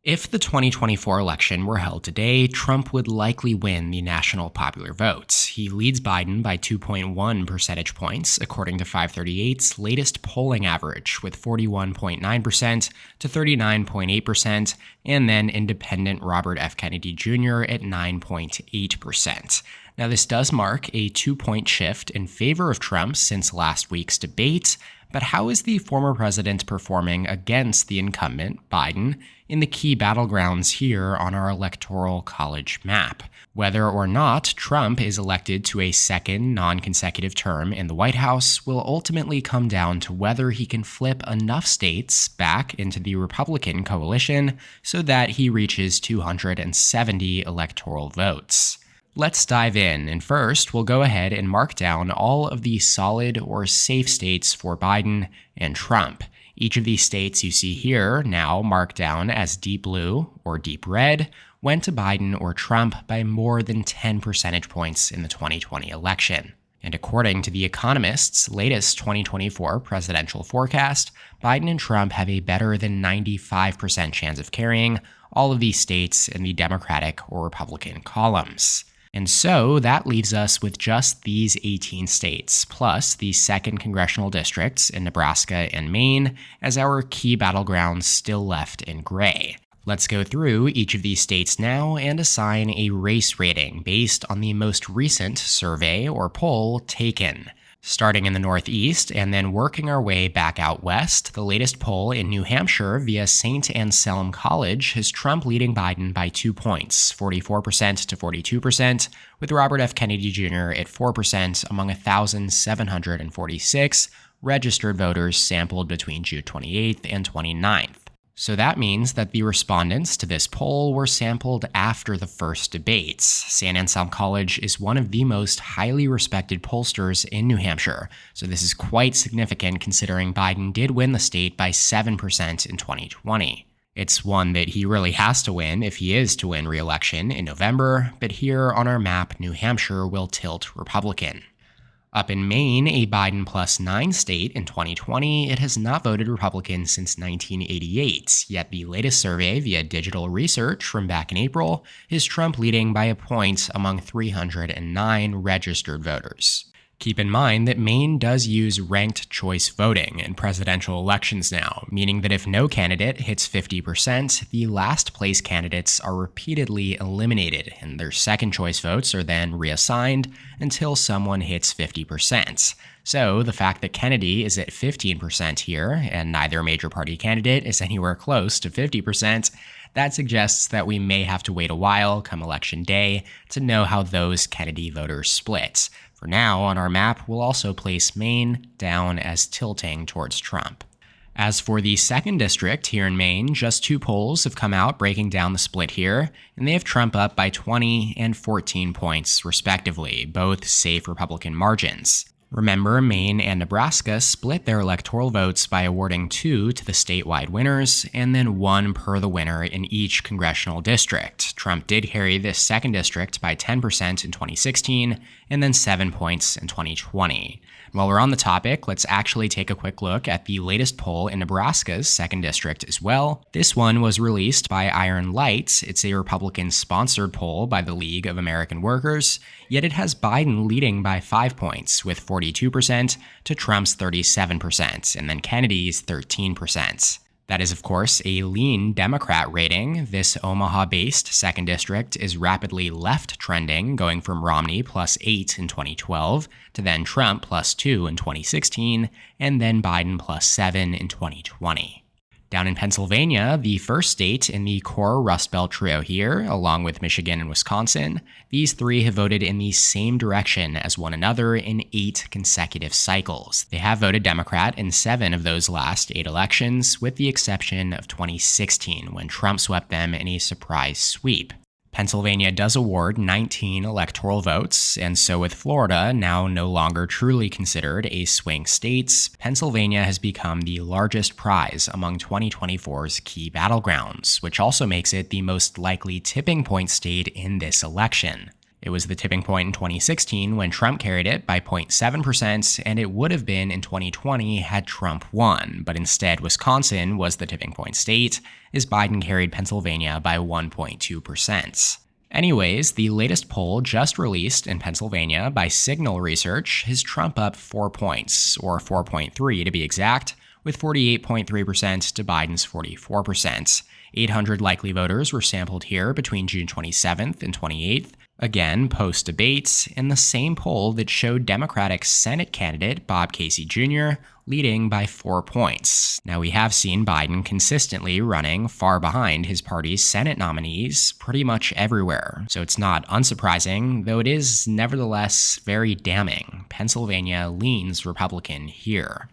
If the 2024 election were held today, Trump would likely win the national popular vote. He leads Biden by 2.1 percentage points, according to 538's latest polling average, with 41.9% to 39.8%, and then independent Robert F. Kennedy Jr. at 9.8%. Now, this does mark a 2-point shift in favor of Trump since last week's debate, but how is the former president performing against the incumbent, Biden, in the key battlegrounds here on our electoral college map? Whether or not Trump is elected to a second non-consecutive term in the White House will ultimately come down to whether he can flip enough states back into the Republican coalition so that he reaches 270 electoral votes. Let's dive in, and first, we'll go ahead and mark down all of the solid or safe states for Biden and Trump. Each of these states you see here, now marked down as deep blue or deep red, went to Biden or Trump by more than 10 percentage points in the 2020 election. And according to The Economist's latest 2024 presidential forecast, Biden and Trump have a better than 95% chance of carrying all of these states in the Democratic or Republican columns. And so that leaves us with just these 18 states, plus the 2nd congressional districts in Nebraska and Maine as our key battlegrounds still left in gray. Let's go through each of these states now and assign a race rating based on the most recent survey or poll taken. Starting in the Northeast and then working our way back out west, the latest poll in New Hampshire via St. Anselm College has Trump leading Biden by 2 points, 44% to 42%, with Robert F. Kennedy Jr. at 4% among 1,746 registered voters sampled between June 28th and 29th. So that means that the respondents to this poll were sampled after the first debates. St. Anselm College is one of the most highly respected pollsters in New Hampshire, so this is quite significant considering Biden did win the state by 7% in 2020. It's one that he really has to win if he is to win re-election in November, but here on our map, New Hampshire will tilt Republican. Up in Maine, a Biden plus 9 state in 2020, it has not voted Republican since 1988, yet the latest survey via digital research from back in April is Trump leading by a point among 309 registered voters. Keep in mind that Maine does use ranked choice voting in presidential elections now, meaning that if no candidate hits 50%, the last place candidates are repeatedly eliminated, and their second choice votes are then reassigned until someone hits 50%. So the fact that Kennedy is at 15% here, and neither major party candidate is anywhere close to 50%, that suggests that we may have to wait a while come election day to know how those Kennedy voters split. For now, on our map, we'll also place Maine down as tilting towards Trump. As for the 2nd district here in Maine, just 2 polls have come out breaking down the split here, and they have Trump up by 20 and 14 points, respectively, both safe Republican margins. Remember, Maine and Nebraska split their electoral votes by awarding 2 to the statewide winners, and then 1 per the winner in each congressional district. Trump did carry this 2nd district by 10% in 2016, and then 7 points in 2020. While we're on the topic, let's actually take a quick look at the latest poll in Nebraska's 2nd district as well. This one was released by Iron Light. It's a Republican-sponsored poll by the League of American Workers, yet it has Biden leading by 5 points, with 42% to Trump's 37%, and then Kennedy's 13%. That is, of course, a lean Democrat rating. This Omaha-based 2nd district is rapidly left trending, going from Romney plus 8 in 2012 to then Trump plus 2 in 2016, and then Biden plus 7 in 2020. Down in Pennsylvania, the first state in the core Rust Belt trio here, along with Michigan and Wisconsin, these 3 have voted in the same direction as one another in 8 consecutive cycles. They have voted Democrat in 7 of those last 8 elections, with the exception of 2016, when Trump swept them in a surprise sweep. Pennsylvania does award 19 electoral votes, and so with Florida now no longer truly considered a swing state, Pennsylvania has become the largest prize among 2024's key battlegrounds, which also makes it the most likely tipping point state in this election. It was the tipping point in 2016 when Trump carried it by 0.7%, and it would have been in 2020 had Trump won, but instead Wisconsin was the tipping point state, as Biden carried Pennsylvania by 1.2%. Anyways, the latest poll just released in Pennsylvania by Signal Research has Trump up 4 points, or 4.3 to be exact, with 48.3% to Biden's 44%. 800 likely voters were sampled here between June 27th and 28th, again post-debates, in the same poll that showed Democratic Senate candidate Bob Casey Jr. leading by 4 points. Now, we have seen Biden consistently running far behind his party's Senate nominees pretty much everywhere, so it's not unsurprising, though it is nevertheless very damning. Pennsylvania leans Republican here.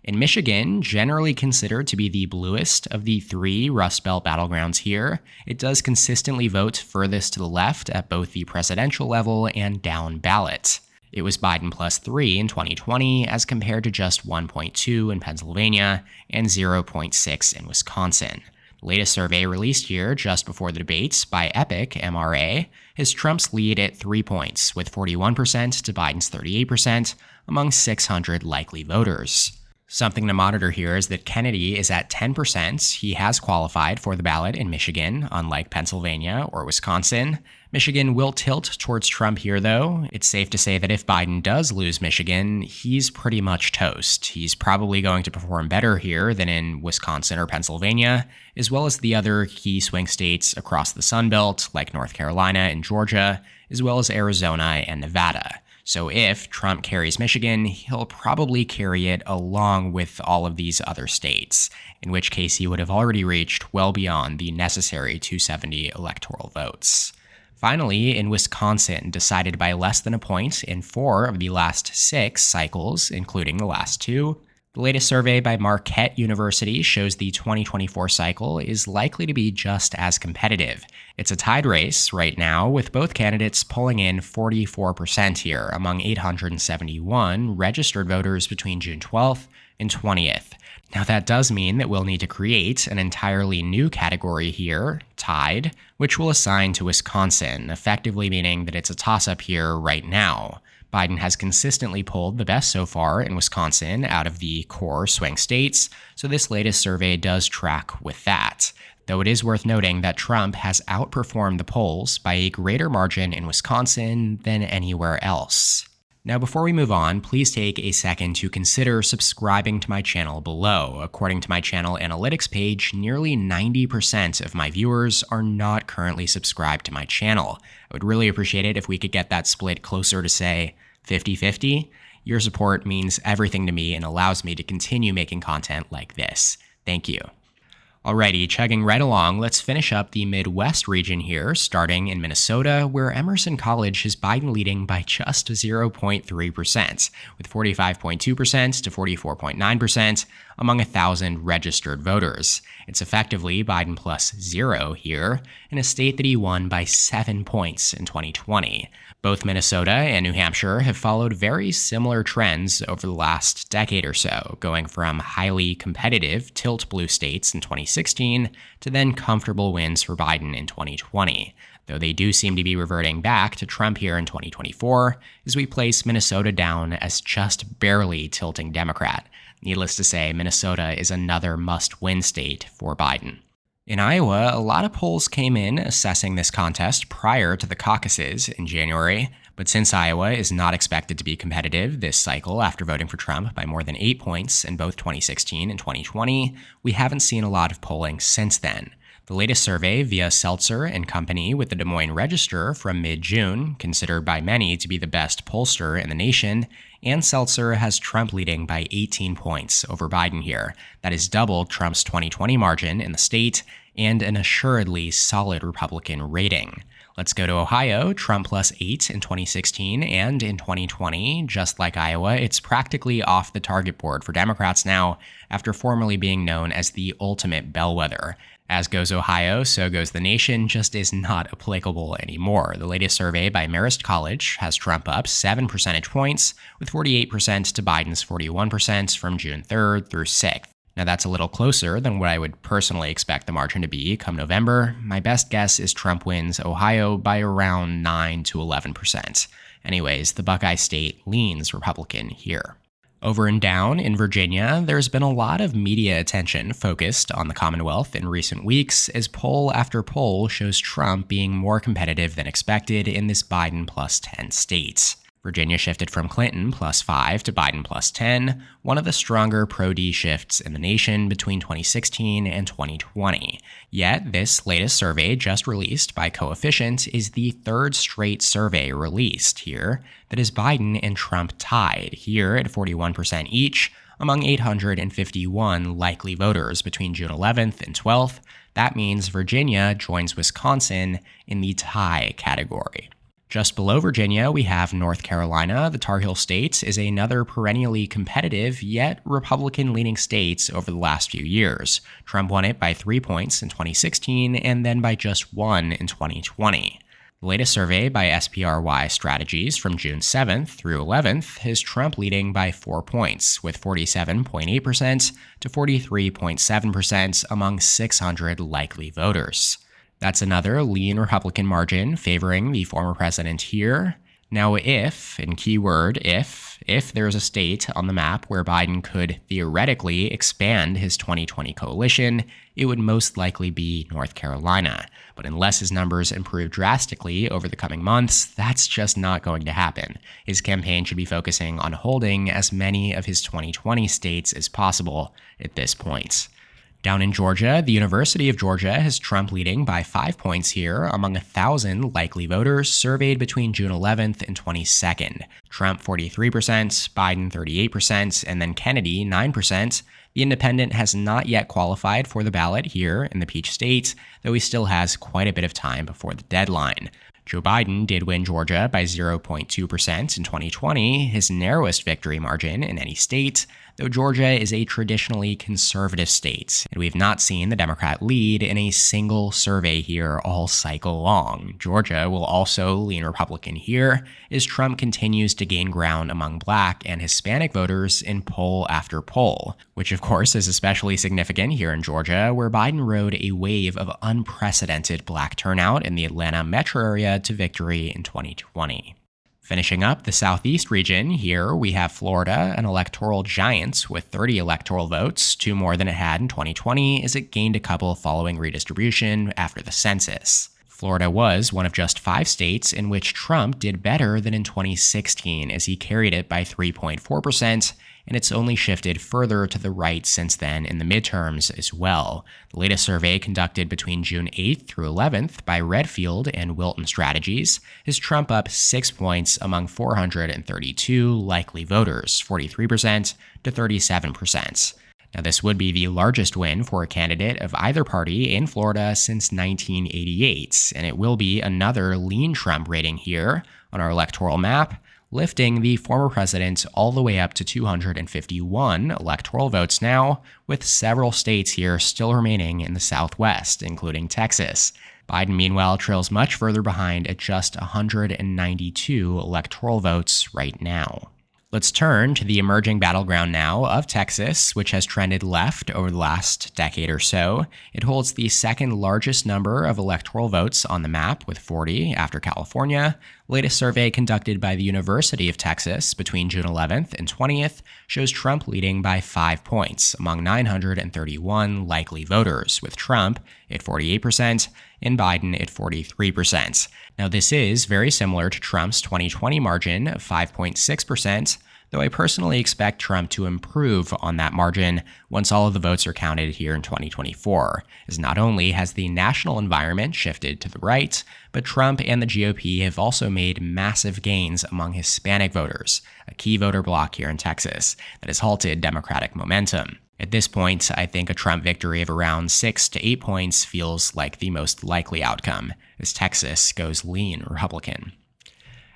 In Michigan, generally considered to be the bluest of the 3 Rust Belt battlegrounds here, it does consistently vote furthest to the left at both the presidential level and down ballot. It was Biden plus 3 in 2020 as compared to just 1.2 in Pennsylvania and 0.6 in Wisconsin. The latest survey released here just before the debates by Epic MRA has Trump's lead at 3 points, with 41% to Biden's 38% among 600 likely voters. Something to monitor here is that Kennedy is at 10%. He has qualified for the ballot in Michigan, unlike Pennsylvania or Wisconsin. Michigan will tilt towards Trump here, though. It's safe to say that if Biden does lose Michigan, he's pretty much toast. He's probably going to perform better here than in Wisconsin or Pennsylvania, as well as the other key swing states across the Sun Belt, like North Carolina and Georgia, as well as Arizona and Nevada. So if Trump carries Michigan, he'll probably carry it along with all of these other states, in which case he would have already reached well beyond the necessary 270 electoral votes. Finally, in Wisconsin, decided by less than a point in 4 of the last 6 cycles, including the last 2, the latest survey by Marquette University shows the 2024 cycle is likely to be just as competitive. It's a tied race right now, with both candidates pulling in 44% here among 871 registered voters between June 12th and 20th. Now, that does mean that we'll need to create an entirely new category here, tied, which we'll assign to Wisconsin, effectively meaning that it's a toss-up here right now. Biden has consistently pulled the best so far in Wisconsin out of the core swing states, so this latest survey does track with that. Though it is worth noting that Trump has outperformed the polls by a greater margin in Wisconsin than anywhere else. Now, before we move on, please take a second to consider subscribing to my channel below. According to my channel analytics page, nearly 90% of my viewers are not currently subscribed to my channel. I would really appreciate it if we could get that split closer to, say, 50-50. Your support means everything to me and allows me to continue making content like this. Thank you. Alrighty, chugging right along, let's finish up the Midwest region here, starting in Minnesota, where Emerson College has Biden leading by just 0.3%, with 45.2% to 44.9% among 1,000 registered voters. It's effectively Biden plus 0 here, in a state that he won by 7 points in 2020. Both Minnesota and New Hampshire have followed very similar trends over the last decade or so, going from highly competitive tilt blue states in 2016 to then comfortable wins for Biden in 2020, though they do seem to be reverting back to Trump here in 2024 as we place Minnesota down as just barely tilting Democrat. Needless to say, Minnesota is another must-win state for Biden. In Iowa, a lot of polls came in assessing this contest prior to the caucuses in January, but since Iowa is not expected to be competitive this cycle after voting for Trump by more than 8 points in both 2016 and 2020, we haven't seen a lot of polling since then. The latest survey via Seltzer and Company with the Des Moines Register from mid-June, considered by many to be the best pollster in the nation, and Seltzer has Trump leading by 18 points over Biden here. That is double Trump's 2020 margin in the state and an assuredly solid Republican rating. Let's go to Ohio, Trump plus 8 in 2016 and in 2020. Just like Iowa, it's practically off the target board for Democrats now after formerly being known as the ultimate bellwether. As goes Ohio, so goes the nation, just is not applicable anymore. The latest survey by Marist College has Trump up 7 percentage points, with 48% to Biden's 41% from June 3rd through 6th. Now that's a little closer than what I would personally expect the margin to be come November. My best guess is Trump wins Ohio by around 9 to 11%. Anyways, the Buckeye State leans Republican here. Over and down in Virginia, there's been a lot of media attention focused on the Commonwealth in recent weeks as poll after poll shows Trump being more competitive than expected in this Biden plus 10 state. Virginia shifted from Clinton plus 5 to Biden plus 10, one of the stronger pro-D shifts in the nation between 2016 and 2020. Yet, this latest survey just released by Coefficient is the third straight survey released here that is Biden and Trump tied, here at 41% each, among 851 likely voters between June 11th and 12th. That means Virginia joins Wisconsin in the tie category. Just below Virginia, we have North Carolina. The Tar Heel State is another perennially competitive, yet Republican-leaning state over the last few years. Trump won it by 3 points in 2016 and then by just 1 in 2020. The latest survey by SPRY Strategies from June 7th through 11th has Trump leading by 4 points, with 47.8% to 43.7% among 600 likely voters. That's another lean Republican margin favoring the former president here. Now, if, and keyword if there's a state on the map where Biden could theoretically expand his 2020 coalition, it would most likely be North Carolina. But unless his numbers improve drastically over the coming months, that's just not going to happen. His campaign should be focusing on holding as many of his 2020 states as possible at this point. Down in Georgia, the University of Georgia has Trump leading by 5 points here among 1,000 likely voters surveyed between June 11th and 22nd. Trump 43%, Biden 38%, and then Kennedy 9%. The independent has not yet qualified for the ballot here in the Peach State, though he still has quite a bit of time before the deadline. Joe Biden did win Georgia by 0.2% in 2020, his narrowest victory margin in any state, though Georgia is a traditionally conservative state, and we've not seen the Democrat lead in a single survey here all cycle long. Georgia will also lean Republican here as Trump continues to gain ground among Black and Hispanic voters in poll after poll, which of course is especially significant here in Georgia, where Biden rode a wave of unprecedented Black turnout in the Atlanta metro area to victory in 2020. Finishing up the Southeast region, here we have Florida, an electoral giant with 30 electoral votes, 2 more than it had in 2020, as it gained a couple following redistribution after the census. Florida was one of just 5 states in which Trump did better than in 2016, as he carried it by 3.4%, and it's only shifted further to the right since then in the midterms as well. The latest survey conducted between June 8th through 11th by Redfield and Wilton Strategies has Trump up 6 points among 432 likely voters, 43% to 37%. Now, this would be the largest win for a candidate of either party in Florida since 1988, and it will be another lean Trump rating here on our electoral map, lifting the former president all the way up to 251 electoral votes now, with several states here still remaining in the Southwest, including Texas. Biden, meanwhile, trails much further behind at just 192 electoral votes right now. Let's turn to the emerging battleground now of Texas, which has trended left over the last decade or so. It holds the second largest number of electoral votes on the map, with 40 after California. Latest survey conducted by the University of Texas between June 11th and 20th shows Trump leading by 5 points among 931 likely voters, with Trump at 48% and Biden at 43%. Now, this is very similar to Trump's 2020 margin of 5.6%, though I personally expect Trump to improve on that margin once all of the votes are counted here in 2024, as not only has the national environment shifted to the right, but Trump and the GOP have also made massive gains among Hispanic voters, a key voter bloc here in Texas that has halted Democratic momentum. At this point, I think a Trump victory of around 6 to 8 points feels like the most likely outcome, as Texas goes lean Republican.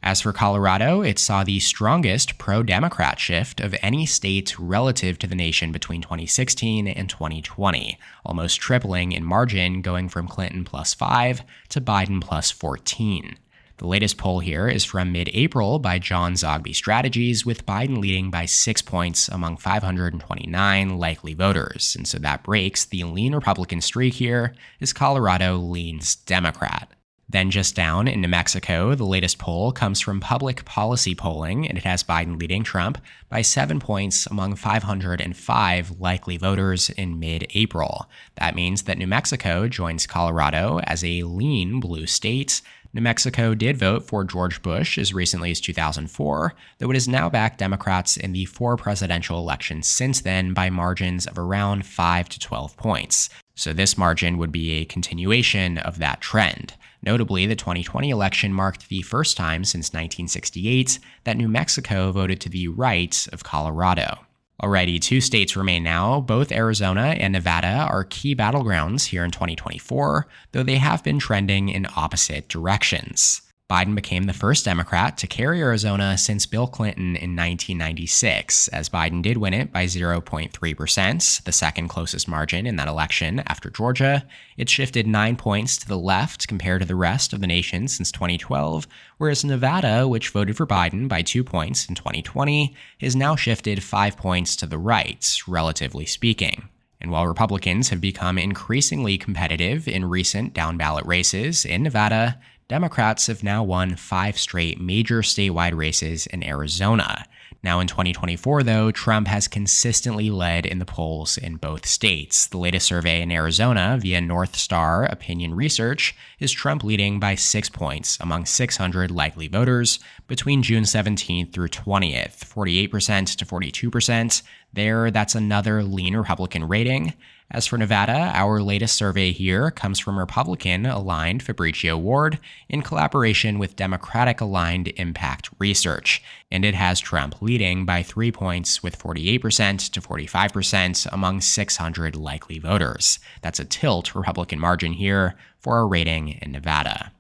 As for Colorado, it saw the strongest pro-Democrat shift of any state relative to the nation between 2016 and 2020, almost tripling in margin, going from Clinton plus 5 to Biden plus 14. The latest poll here is from mid-April by John Zogby Strategies, with Biden leading by 6 points among 529 likely voters. And so that breaks the lean Republican streak here as Colorado leans Democrat. Then just down in New Mexico, the latest poll comes from Public Policy Polling, and it has Biden leading Trump by 7 points among 505 likely voters in mid-April. That means that New Mexico joins Colorado as a lean blue state. New Mexico did vote for George Bush as recently as 2004, though it has now backed Democrats in the 4 presidential elections since then by margins of around 5 to 12 points. So this margin would be a continuation of that trend. Notably, the 2020 election marked the first time since 1968 that New Mexico voted to the right of Colorado. Alrighty, 2 states remain now. Both Arizona and Nevada are key battlegrounds here in 2024, though they have been trending in opposite directions. Biden became the first Democrat to carry Arizona since Bill Clinton in 1996, as Biden did win it by 0.3%, the second closest margin in that election after Georgia. It shifted 9 points to the left compared to the rest of the nation since 2012, whereas Nevada, which voted for Biden by 2 points in 2020, has now shifted 5 points to the right, relatively speaking. And while Republicans have become increasingly competitive in recent down-ballot races in Nevada, Democrats have now won 5 straight major statewide races in Arizona. Now in 2024, though, Trump has consistently led in the polls in both states. The latest survey in Arizona via North Star Opinion Research is Trump leading by 6 points among 600 likely voters between June 17th through 20th, 48% to 42%. There, that's another lean Republican rating. As for Nevada, our latest survey here comes from Republican-aligned Fabricio Ward in collaboration with Democratic-aligned Impact Research, and it has Trump leading by 3 points with 48% to 45% among 600 likely voters. That's a tilt Republican margin here for a rating in Nevada.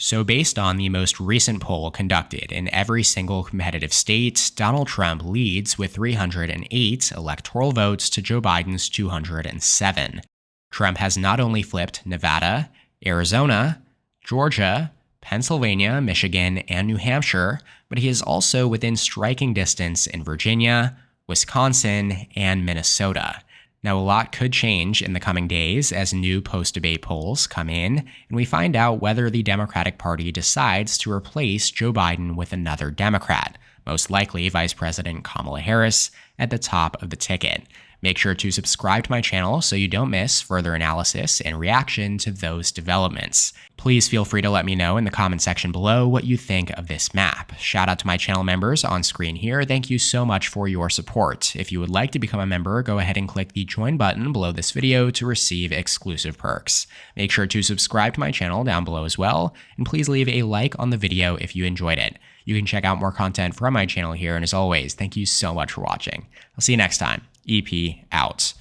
So based on the most recent poll conducted in every single competitive state, Donald Trump leads with 308 electoral votes to Joe Biden's 207. Trump has not only flipped Nevada, Arizona, Georgia, Pennsylvania, Michigan, and New Hampshire, but he is also within striking distance in Virginia, Wisconsin, and Minnesota. Now, a lot could change in the coming days as new post-debate polls come in, and we find out whether the Democratic Party decides to replace Joe Biden with another Democrat, most likely Vice President Kamala Harris, at the top of the ticket. Make sure to subscribe to my channel so you don't miss further analysis and reaction to those developments. Please feel free to let me know in the comment section below what you think of this map. Shout out to my channel members on screen here. Thank you so much for your support. If you would like to become a member, go ahead and click the join button below this video to receive exclusive perks. Make sure to subscribe to my channel down below as well, and please leave a like on the video if you enjoyed it. You can check out more content from my channel here, and as always, thank you so much for watching. I'll see you next time. EP out.